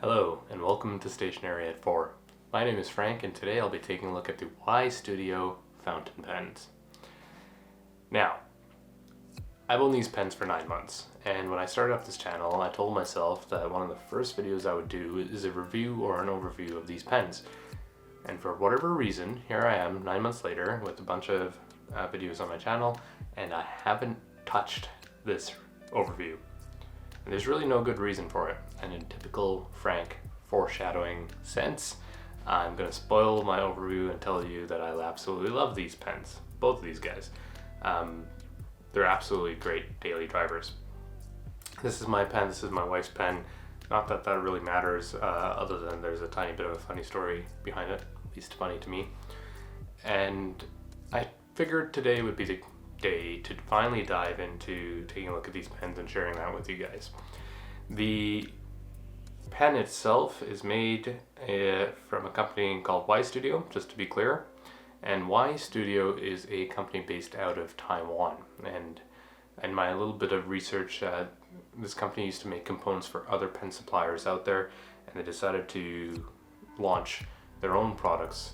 Hello and welcome to Stationery at 4. My name is Frank and today I'll be taking a look at the YStudio Fountain Pens. Now, I've owned these pens for 9 months, and when I started up this channel I told myself that one of the first videos I would do is a review or an overview of these pens. And for whatever reason, here I am 9 months later with a bunch of videos on my channel, and I haven't touched this overview. And there's really no good reason for it, and in typical Frank foreshadowing sense, I'm going to spoil my overview and tell you that I absolutely love these pens, both of these guys. They're absolutely great daily drivers. This is my pen, this is my wife's pen. Not that that really matters, other than there's a tiny bit of a funny story behind it, at least funny to me. And I figured today would be the day to finally dive into taking a look at these pens and sharing that with you guys. The pen itself is made from a company called YStudio, just to be clear, and YStudio is a company based out of Taiwan. And in my little bit of research, this company used to make components for other pen suppliers out there, and they decided to launch their own products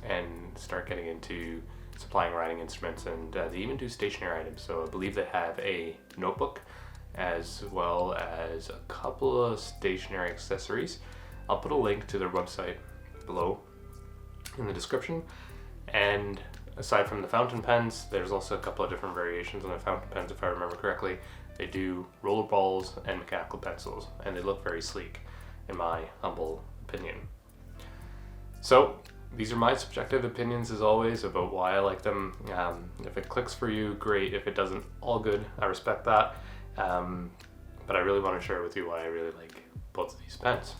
and start getting into supplying writing instruments, and they even do stationery items. So I believe they have a notebook as well as a couple of stationery accessories. I'll put a link to their website below in the description. And aside from the fountain pens, there's also a couple of different variations on the fountain pens, if I remember correctly. They do roller balls and mechanical pencils, and they look very sleek in my humble opinion. So these are my subjective opinions, as always, about why I like them. If it clicks for you, great. If it doesn't, all good. I respect that. But I really want to share with you why I really like both of these pens.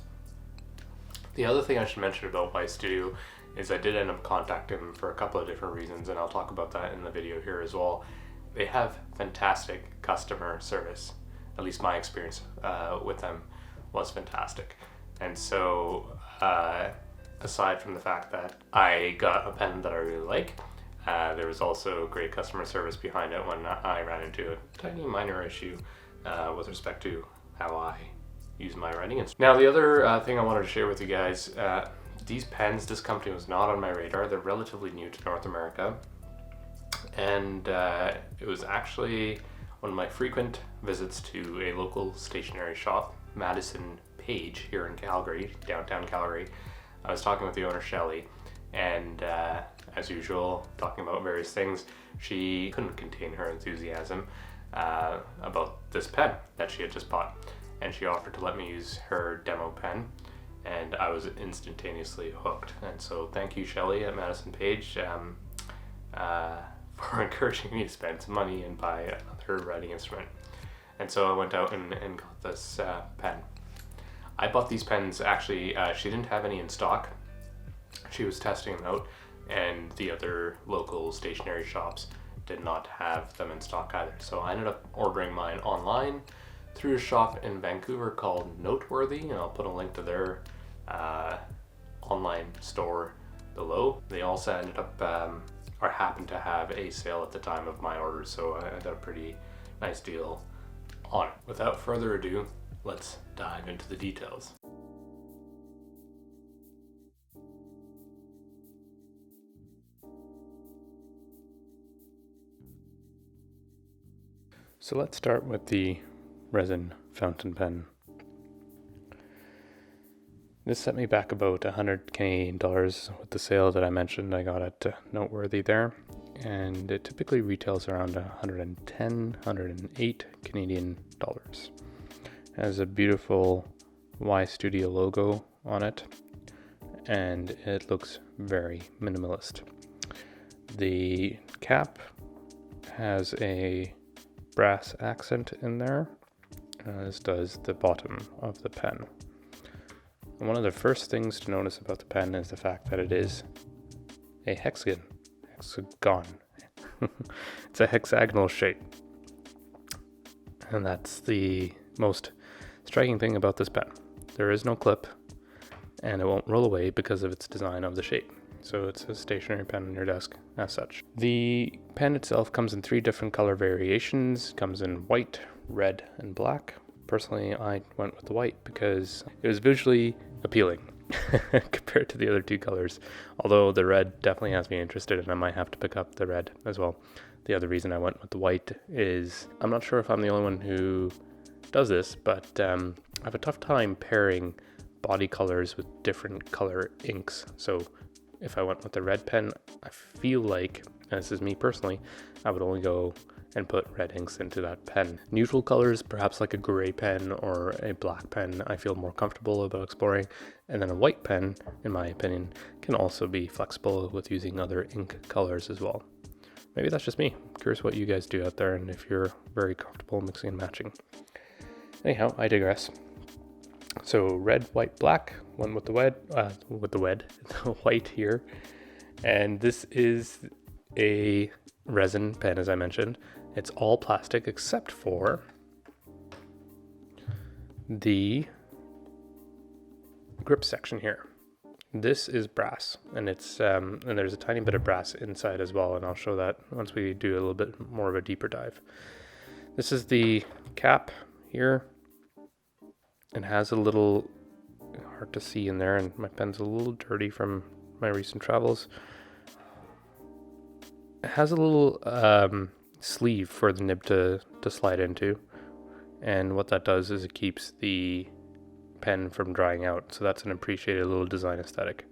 The other thing I should mention about YStudio is I did end up contacting them for a couple of different reasons, and I'll talk about that in the video here as well. They have fantastic customer service. At least my experience with them was fantastic. And so aside from the fact that I got a pen that I really like, there was also great customer service behind it when I ran into a tiny minor issue with respect to how I use my writing instrument. Now, the other thing I wanted to share with you guys, these pens, this company was not on my radar. They're relatively new to North America, and it was actually one of my frequent visits to a local stationery shop, Madison Paige, here in Calgary, downtown Calgary. I was talking with the owner, Shelley, and as usual, talking about various things. She couldn't contain her enthusiasm about this pen that she had just bought, and she offered to let me use her demo pen, and I was instantaneously hooked. And so thank you, Shelley at Madison Paige, for encouraging me to spend some money and buy another writing instrument. And so I went out and got this pen. I bought these pens, actually, she didn't have any in stock. She was testing them out, and the other local stationery shops did not have them in stock either. So I ended up ordering mine online through a shop in Vancouver called Noteworthy, and I'll put a link to their online store below. They also ended up, or happened to have a sale at the time of my order, so I got a pretty nice deal on it. Without further ado, let's dive into the details. So let's start with the Resin Fountain Pen. This set me back about 100 Canadian dollars with the sale that I mentioned I got at Noteworthy there, and it typically retails around 110, 108 Canadian dollars. It has a beautiful YStudio logo on it, and it looks very minimalist. The cap has a brass accent in there, as does the bottom of the pen. And one of the first things to notice about the pen is the fact that it is a hexagon. It's a hexagonal shape, and that's the most striking thing about this pen. There is no clip, and it won't roll away because of its design of the shape. So it's a stationary pen on your desk as such. The pen itself comes in 3 different color variations. It comes in white, red, and black. personally I went with the white because it was visually appealing compared to the other two colors, although the red definitely has me interested and I might have to pick up the red as well. The other reason I went with the white is, I'm not sure if I'm the only one who does this, but I have a tough time pairing body colors with different color inks. So if I went with the red pen, I feel like, and this is me personally, I would only go and put red inks into that pen. Neutral colors, perhaps like a gray pen or a black pen, I feel more comfortable about exploring. And then a white pen, in my opinion, can also be flexible with using other ink colors as well. Maybe that's just me. I'm curious what you guys do out there and if you're very comfortable mixing and matching. Anyhow, I digress. So red, white, black, one with the white here. And this is a resin pen, as I mentioned. It's all plastic except for the grip section here. This is brass, and it's and there's a tiny bit of brass inside as well, and I'll show that once we do a little bit more of a deeper dive. This is the cap here. It has a little, hard to see in there, and my pen's a little dirty from my recent travels. It has a little sleeve for the nib to slide into, and what that does is it keeps the pen from drying out, so that's an appreciated little design aesthetic.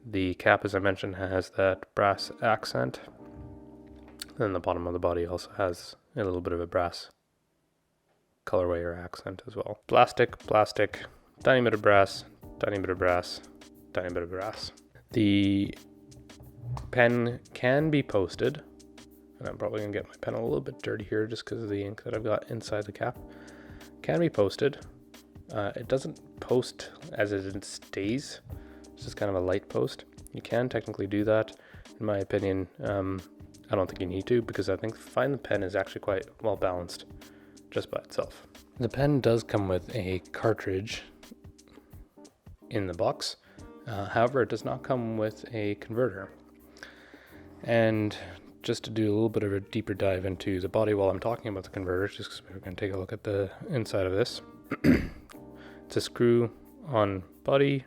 The cap, as I mentioned, has that brass accent, and the bottom of the body also has a little bit of a brass colorway or accent as well. Plastic, tiny bit of brass, tiny bit of brass, tiny bit of brass. The pen can be posted, and I'm probably gonna get my pen a little bit dirty here just because of the ink that I've got inside the cap. Can be posted. It doesn't post as it stays. It's just kind of a light post. You can technically do that. In my opinion, I don't think you need to, because I think the pen is actually quite well balanced just by itself. The pen does come with a cartridge in the box. However, it does not come with a converter. And just to do a little bit of a deeper dive into the body while I'm talking about the converter, just because we're going to take a look at the inside of this. It's a screw on body,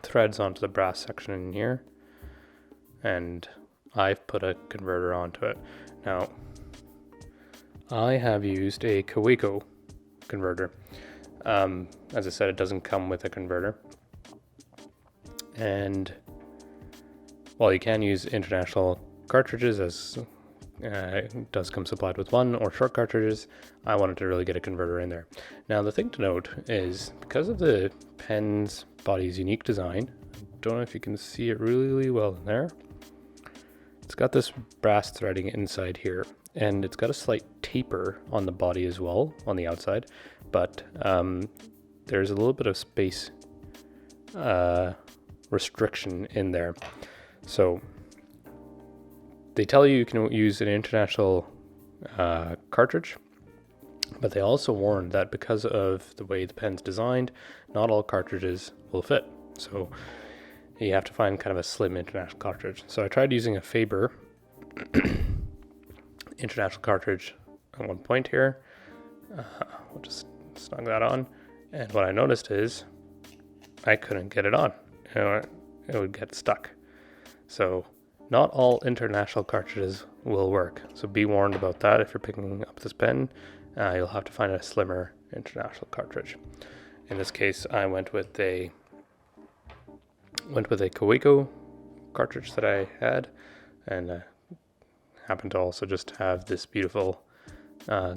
threads onto the brass section in here, and I've put a converter onto it. Now, I have used a Kaweco converter. As I said, it doesn't come with a converter. And while you can use international cartridges, as it does come supplied with one, or short cartridges, I wanted to really get a converter in there. Now, the thing to note is, because of the pen's body's unique design, I don't know if you can see it really well in there, it's got this brass threading inside here, and it's got a slight taper on the body as well, on the outside, but there's a little bit of space restriction in there. So they tell you can use an international cartridge, but they also warn that because of the way the pen's designed, not all cartridges will fit. So you have to find kind of a slim international cartridge. So I tried using a Faber international cartridge at one point here. We'll just snug that on. And what I noticed is I couldn't get it on. It would get stuck. So not all international cartridges will work. So be warned about that. If you're picking up this pen, you'll have to find a slimmer international cartridge. In this case, I went with a Kaweco cartridge that I had, and happened to also just have this beautiful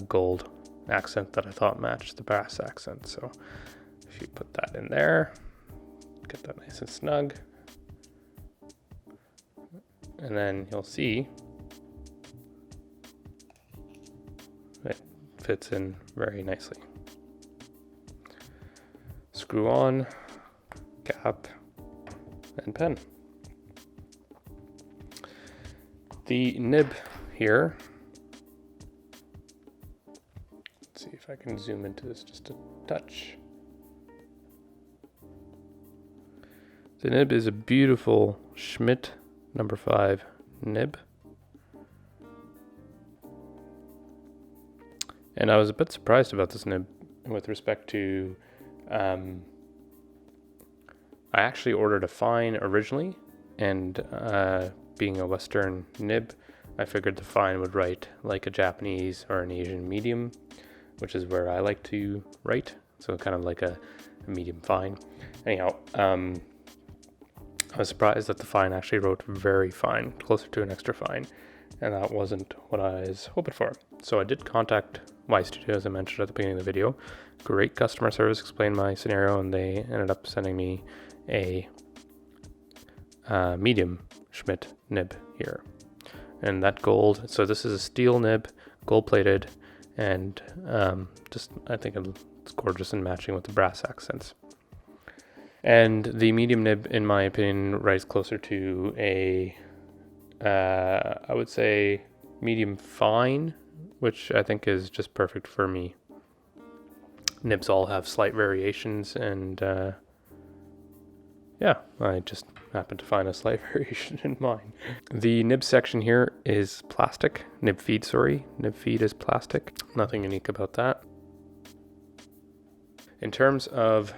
gold accent that I thought matched the brass accent. So if you put that in there, get that nice and snug, and then you'll see it fits in very nicely. Screw on, cap, and pen. The nib here, let's see if I can zoom into this just a touch. The nib is a beautiful Schmidt number 5 nib. And I was a bit surprised about this nib with respect to, I actually ordered a fine originally, and being a Western nib, I figured the fine would write like a Japanese or an Asian medium, which is where I like to write, so kind of like a medium fine. Anyhow, I was surprised that the fine actually wrote very fine, closer to an extra fine, and that wasn't what I was hoping for. So I did contact YStudio, as I mentioned at the beginning of the video. Great customer service, explained my scenario, and they ended up sending me a medium Schmidt nib here. And that gold, so this is a steel nib, gold plated, and just, I think it's gorgeous in matching with the brass accents. And the medium nib, in my opinion, writes closer to a, I would say, medium fine, which I think is just perfect for me. Nibs all have slight variations, and yeah, I just happened to find a slight variation in mine. The nib section here is plastic. Nib feed is plastic. Nothing unique about that. In terms of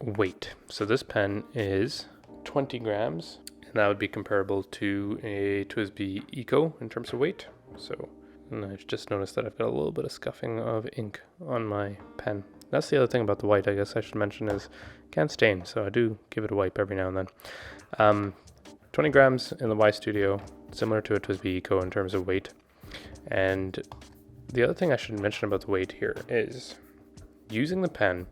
weight, so this pen is 20 grams, and that would be comparable to a TWSBI Eco in terms of weight. So, and I've just noticed that I've got a little bit of scuffing of ink on my pen. That's the other thing about the white, I guess I should mention, is it can stain, so I do give it a wipe every now and then. 20 grams in the YStudio, similar to a TWSBI Eco in terms of weight. And the other thing I should mention about the weight here is using the pen,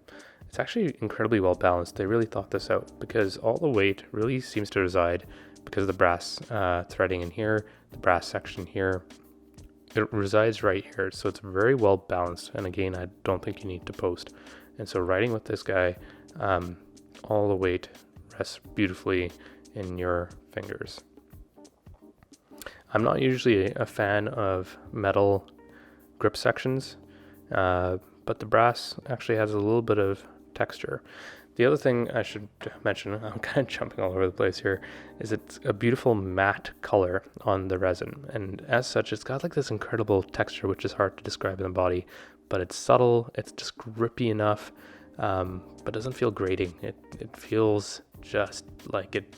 it's actually incredibly well balanced. They really thought this out, because all the weight really seems to reside because of the brass threading in here, the brass section here. It resides right here, so it's very well balanced. And again, I don't think you need to post. And so writing with this guy, all the weight rests beautifully in your fingers. I'm not usually a fan of metal grip sections, but the brass actually has a little bit of texture. The other thing I should mention, I'm kind of jumping all over the place here, is it's a beautiful matte color on the resin. And as such, it's got like this incredible texture, which is hard to describe in the body, but it's subtle, it's just grippy enough, but doesn't feel grating. It feels just like it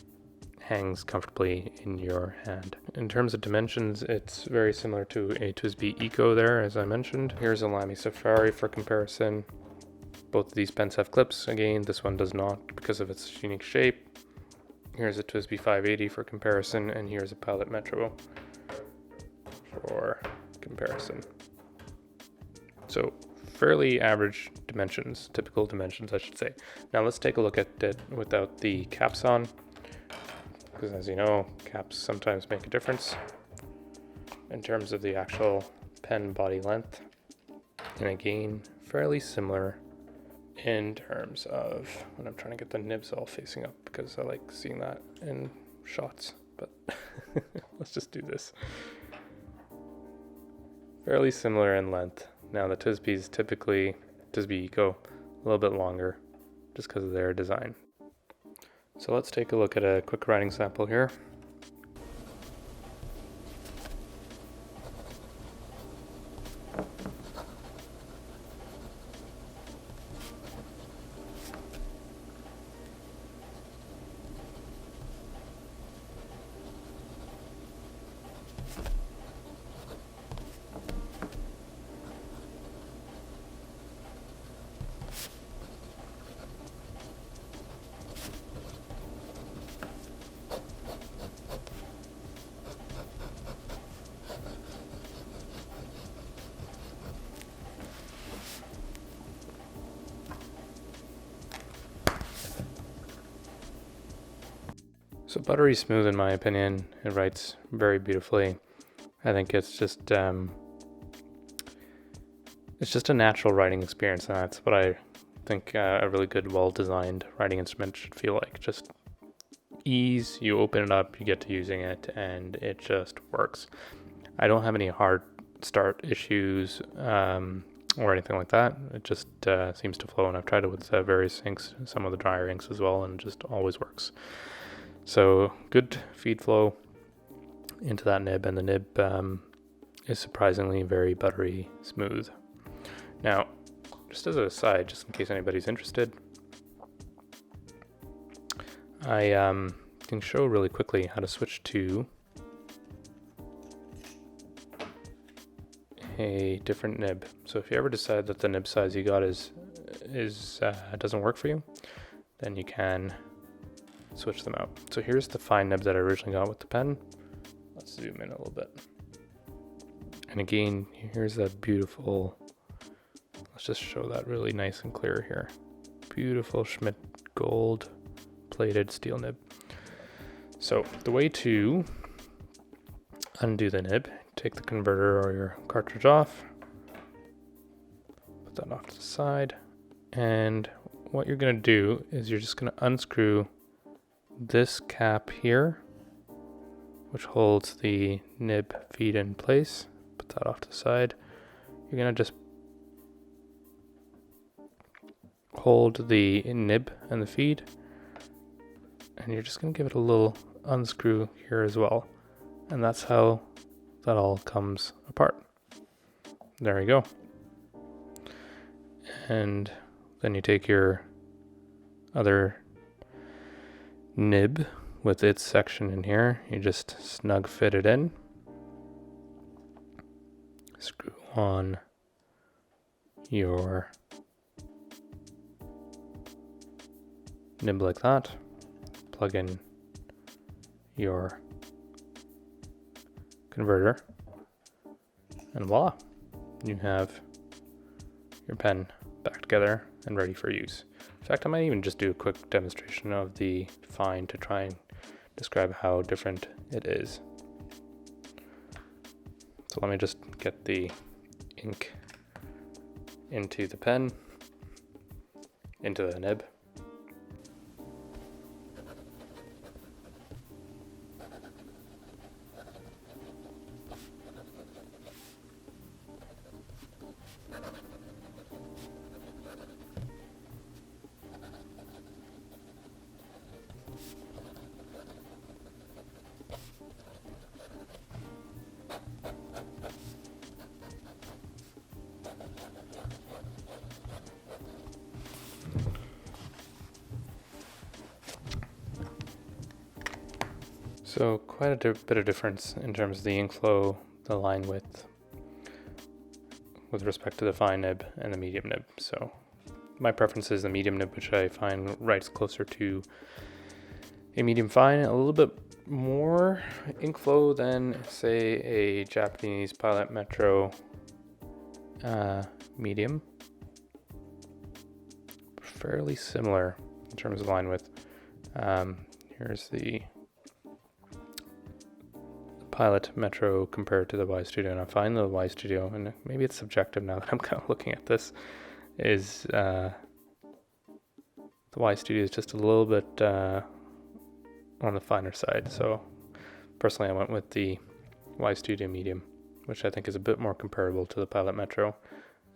hangs comfortably in your hand. In terms of dimensions, it's very similar to a TWSBI Eco there, as I mentioned. Here's a Lamy Safari for comparison. Both of these pens have clips. Again, this one does not because of its unique shape. Here's a TWSBI 580 for comparison, and here's a Pilot Metro for comparison. So fairly average dimensions, typical dimensions, I should say. Now let's take a look at it without the caps on, because as you know, caps sometimes make a difference in terms of the actual pen body length. And again, fairly similar in terms of, when I'm trying to get the nibs all facing up, because I like seeing that in shots, but let's just do this. Fairly similar in length. Now the TWSBI is typically, TWSBI Eco, a little bit longer, just because of their design. So let's take a look at a quick writing sample here. So buttery smooth in my opinion. It writes very beautifully. I think it's just a natural writing experience, and that's what I think a really good, well-designed writing instrument should feel like. Just ease, you open it up, you get to using it, and it just works. I don't have any hard start issues or anything like that. It just seems to flow, and I've tried it with various inks, some of the drier inks as well, and it just always works. So good feed flow into that nib, and the nib is surprisingly very buttery smooth. Now, just as an aside, just in case anybody's interested, I can show really quickly how to switch to a different nib. So if you ever decide that the nib size you got doesn't work for you, then you can switch them out. So here's the fine nib that I originally got with the pen. Let's zoom in a little bit. And again, here's that beautiful, let's just show that really nice and clear here. Beautiful Schmidt gold plated steel nib. So the way to undo the nib, take the converter or your cartridge off, put that off to the side, and what you're going to do is you're just going to unscrew this cap here, which holds the nib feed in place. Put that off to the side. You're going to just hold the nib and the feed, and you're just going to give it a little unscrew here as well. And that's how that all comes apart. There you go. And then you take your other nib with its section in here, you just snug fit it in, screw on your nib like that, plug in your converter, and voila, you have your pen back together and ready for use. In fact, I might even just do a quick demonstration of the fine to try and describe how different it is. So let me just get the ink into the pen, into the nib. So quite a bit of difference in terms of the ink flow, the line width, with respect to the fine nib and the medium nib. So my preference is the medium nib, which I find writes closer to a medium fine, a little bit more ink flow than, say, a Japanese Pilot Metro medium. Fairly similar in terms of line width. Here's the Pilot Metro compared to the YStudio, and I find the YStudio, and maybe it's subjective now that I'm kind of looking at this, is the YStudio is just a little bit on the finer side. So personally, I went with the YStudio medium, which I think is a bit more comparable to the Pilot Metro.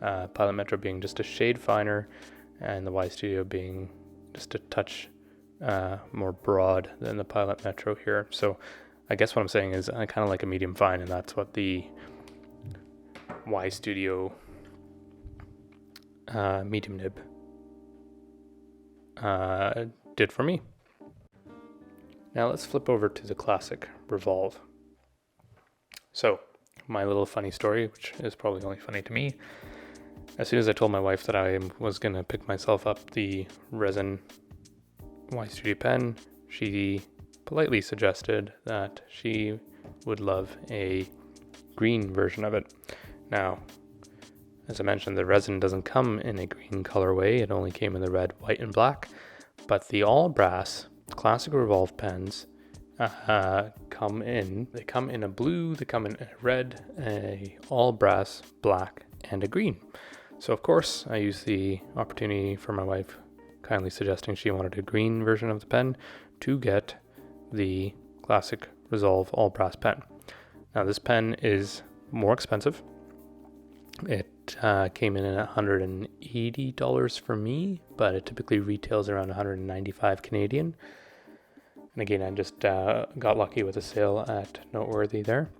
Pilot Metro being just a shade finer, and the YStudio being just a touch more broad than the Pilot Metro here. So I guess what I'm saying is I kind of like a medium fine, and that's what the YStudio medium nib did for me. Now let's flip over to the classic Revolve. So my little funny story, which is probably only funny to me, as soon as I told my wife that I was going to pick myself up the Resin YStudio pen, she politely suggested that she would love a green version of it. Now, as I mentioned, the resin doesn't come in a green colorway. It only came in the red, white, and black. But the all brass classic Revolve pens come in a blue, they come in a red, a all brass, black, and a green. So of course, I used the opportunity for my wife kindly suggesting she wanted a green version of the pen to get the classic Resolve all brass pen. Now this pen is more expensive. It came in at $180 for me, but it typically retails around 195 Canadian. And again, I just got lucky with a sale at Noteworthy there.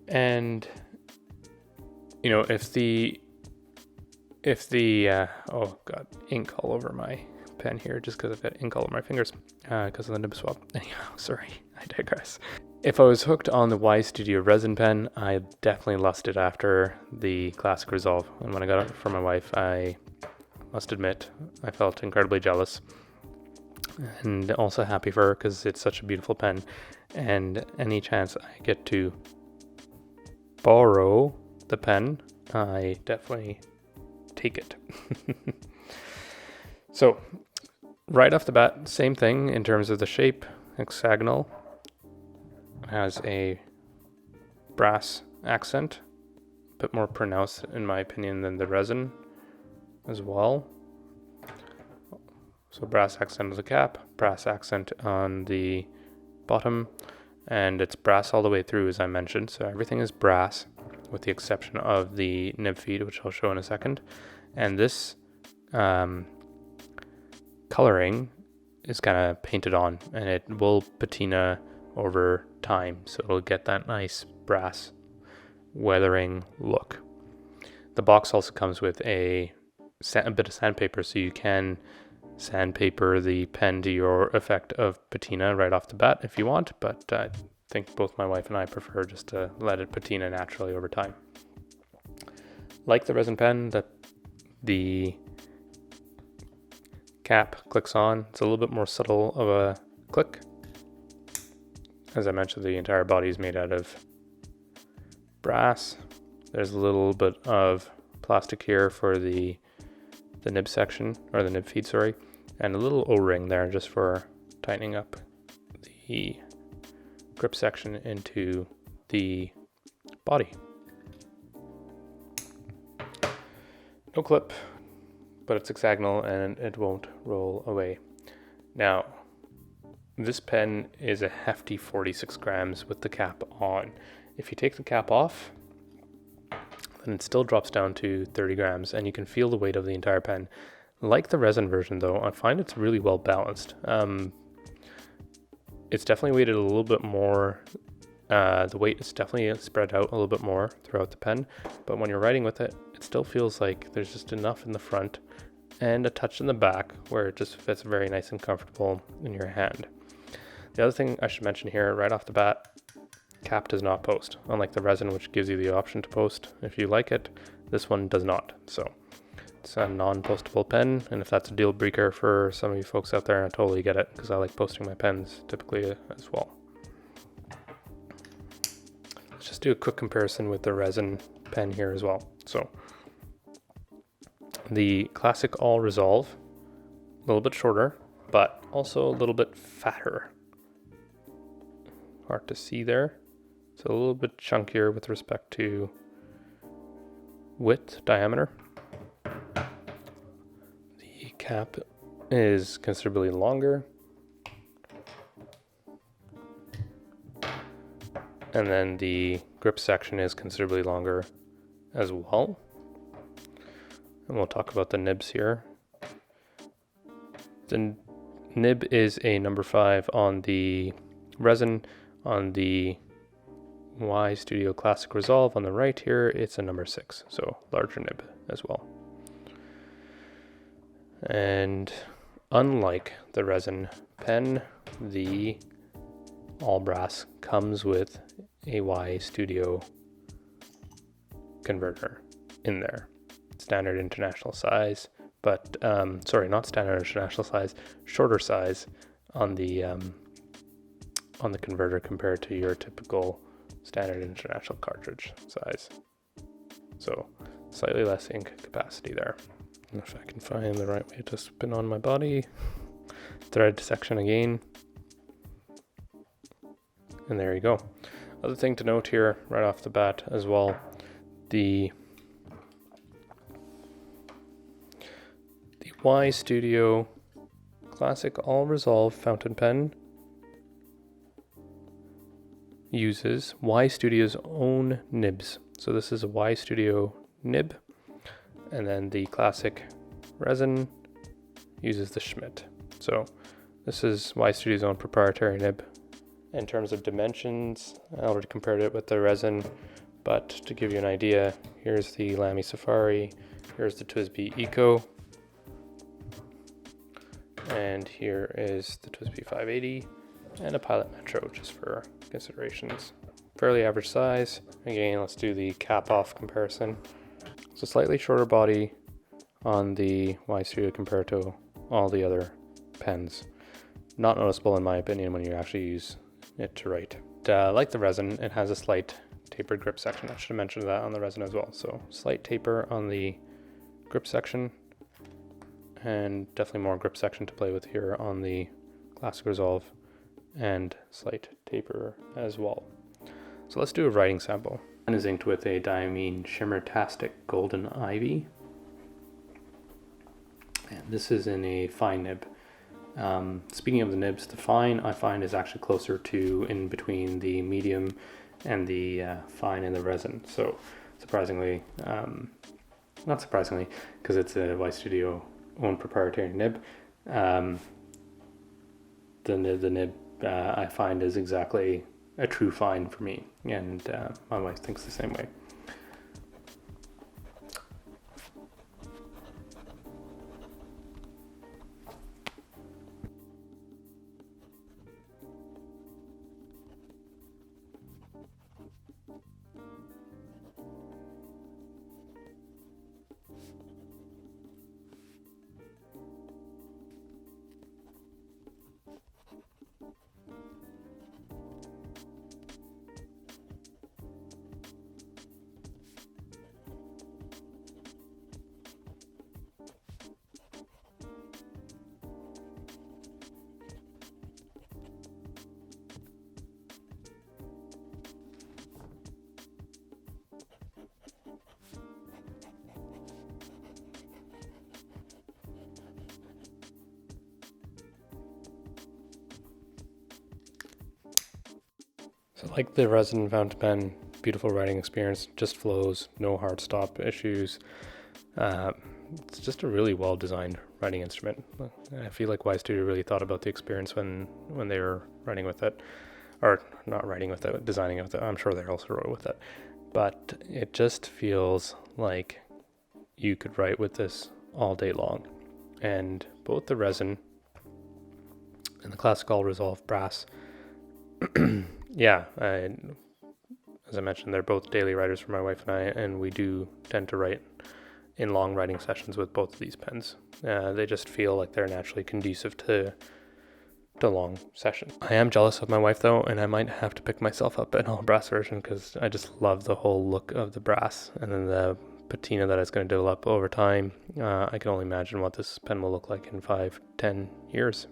And you know, if the oh god, ink all over my pen here just because I've got ink all over my fingers because of the nib swap. Anyhow, sorry, I digress. If I was hooked on the YStudio Resin pen, I definitely lusted after the Classic Resolve. And when I got it for my wife, I must admit I felt incredibly jealous and also happy for her because it's such a beautiful pen. And any chance I get to borrow the pen, I definitely take it. So right off the bat, same thing in terms of the shape. Hexagonal, has a brass accent, a bit more pronounced in my opinion than the resin as well. So brass accent on the cap, brass accent on the bottom, and it's brass all the way through, as I mentioned. So everything is brass with the exception of the nib feed, which I'll show in a second. And this coloring is kind of painted on, and it will patina over time, so it'll get that nice brass weathering look. The box also comes with a bit of sandpaper, so you can sandpaper the pen to your effect of patina right off the bat if you want, but I think both my wife and I prefer just to let it patina naturally over time. Like the resin pen, that the cap clicks on. It's a little bit more subtle of a click. As I mentioned, the entire body is made out of brass. There's a little bit of plastic here for the nib section, or the nib feed, sorry, and a little O-ring there just for tightening up the grip section into the body. No clip, but it's hexagonal and it won't roll away. Now, this pen is a hefty 46 grams with the cap on. If you take the cap off, then it still drops down to 30 grams and you can feel the weight of the entire pen. Like the resin version though, I find it's really well balanced. It's definitely weighted a little bit more. The weight is definitely spread out a little bit more throughout the pen, but when you're writing with it, it still feels like there's just enough in the front and a touch in the back where it just fits very nice and comfortable in your hand. The other thing I should mention here right off the bat, cap does not post, unlike the resin, which gives you the option to post if you like it. This one does not. So it's a non-postable pen, and if that's a deal breaker for some of you folks out there, I totally get it, because I like posting my pens typically as well. Let's just do a quick comparison with the resin pen here as well. So the classic all resolve, a little bit shorter, but also a little bit fatter. Hard to see there. It's a little bit chunkier with respect to width, diameter. The cap is considerably longer. And then the grip section is considerably longer as well. And we'll talk about the nibs here. The nib is a number 5 on the resin. On the YStudio Classic Resolve on the right here, it's a number 6, so larger nib as well. And unlike the resin pen, the all brass comes with a YStudio converter in there. Standard international size, but sorry, not standard international size, shorter size on the converter compared to your typical standard international cartridge size. So slightly less ink capacity there. And if I can find the right way to spin on my body, thread section again. And there you go. Other thing to note here right off the bat as well, the YStudio Classic All Resolve Fountain Pen uses YStudio's own nibs. So this is a YStudio nib, and then the classic resin uses the Schmidt. So this is YStudio's own proprietary nib, In terms of dimensions, I already compared it with the resin, but to give you an idea, here's the Lamy Safari, here's the TWSBI Eco, and here is the TWSBI 580 and a Pilot Metro, just for considerations. Fairly average size. Again, let's do the cap off comparison. So slightly shorter body on the YStudio compared to all the other pens. Not noticeable in my opinion when you actually use it to write. Like the resin, it has a slight tapered grip section. I should have mentioned that on the resin as well. So slight taper on the grip section, and definitely more grip section to play with here on the Classic Resolve, and slight taper as well. So let's do a writing sample. Pen is inked with a Diamine Shimmer-tastic Golden Ivy. And this is in a fine nib. Speaking of the nibs, the fine I find is actually closer to in between the medium and the fine and the resin. So surprisingly, not surprisingly, because it's a YStudio own proprietary nib, the nib I find is exactly a true fine for me, and my wife thinks the same way. So like the Resin Fountain Pen, beautiful writing experience, just flows, no hard stop issues. It's just a really well designed writing instrument. I feel like YStudio really thought about the experience when they were writing with it, or not writing with it, designing it with it. I'm sure they also wrote with it, but it just feels like you could write with this all day long. And both the resin and the Classic All Resolve brass, yeah, as I mentioned, they're both daily writers for my wife and I, and we do tend to write in long writing sessions with both of these pens. They just feel like they're naturally conducive to long sessions. I am jealous of my wife though, and I might have to pick myself up an all brass version because I just love the whole look of the brass and then the patina that it's going to develop over time. I can only imagine what this pen will look like in 5-10 years.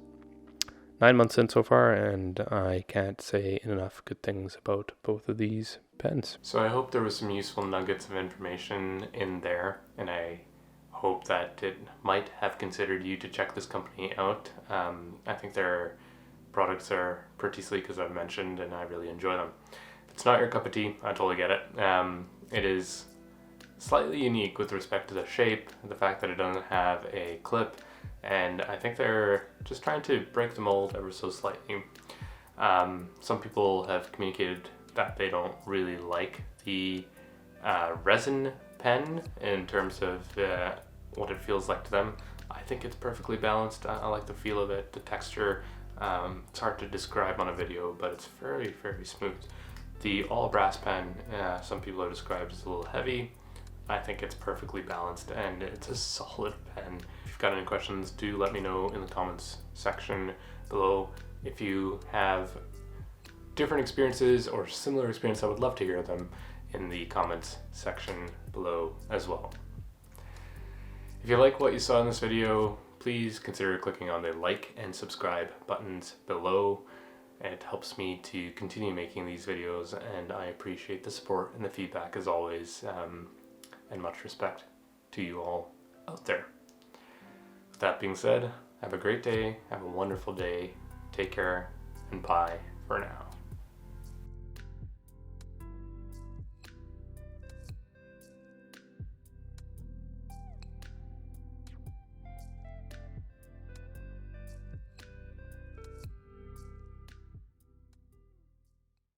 9 months in so far, and I can't say enough good things about both of these pens. So I hope there was some useful nuggets of information in there, and I hope that it might have considered you to check this company out. I think their products are pretty sleek, as I've mentioned, and I really enjoy them. If it's not your cup of tea, I totally get it. It is slightly unique with respect to the shape, the fact that it doesn't have a clip, and I think they're just trying to break the mold ever so slightly. Some people have communicated that they don't really like the resin pen in terms of what it feels like to them. I think it's perfectly balanced. I like the feel of it, the texture. It's hard to describe on a video, but it's very, very smooth. The all brass pen, some people have described as a little heavy. I think it's perfectly balanced and it's a solid pen. If you've got any questions, do let me know in the comments section below. If you have different experiences or similar experience, I would love to hear them in the comments section below as well. If you like what you saw in this video, please consider clicking on the like and subscribe buttons below. It helps me to continue making these videos, and I appreciate the support and the feedback as always. And much respect to you all out there. With that being said, have a great day, have a wonderful day, take care, and bye for now.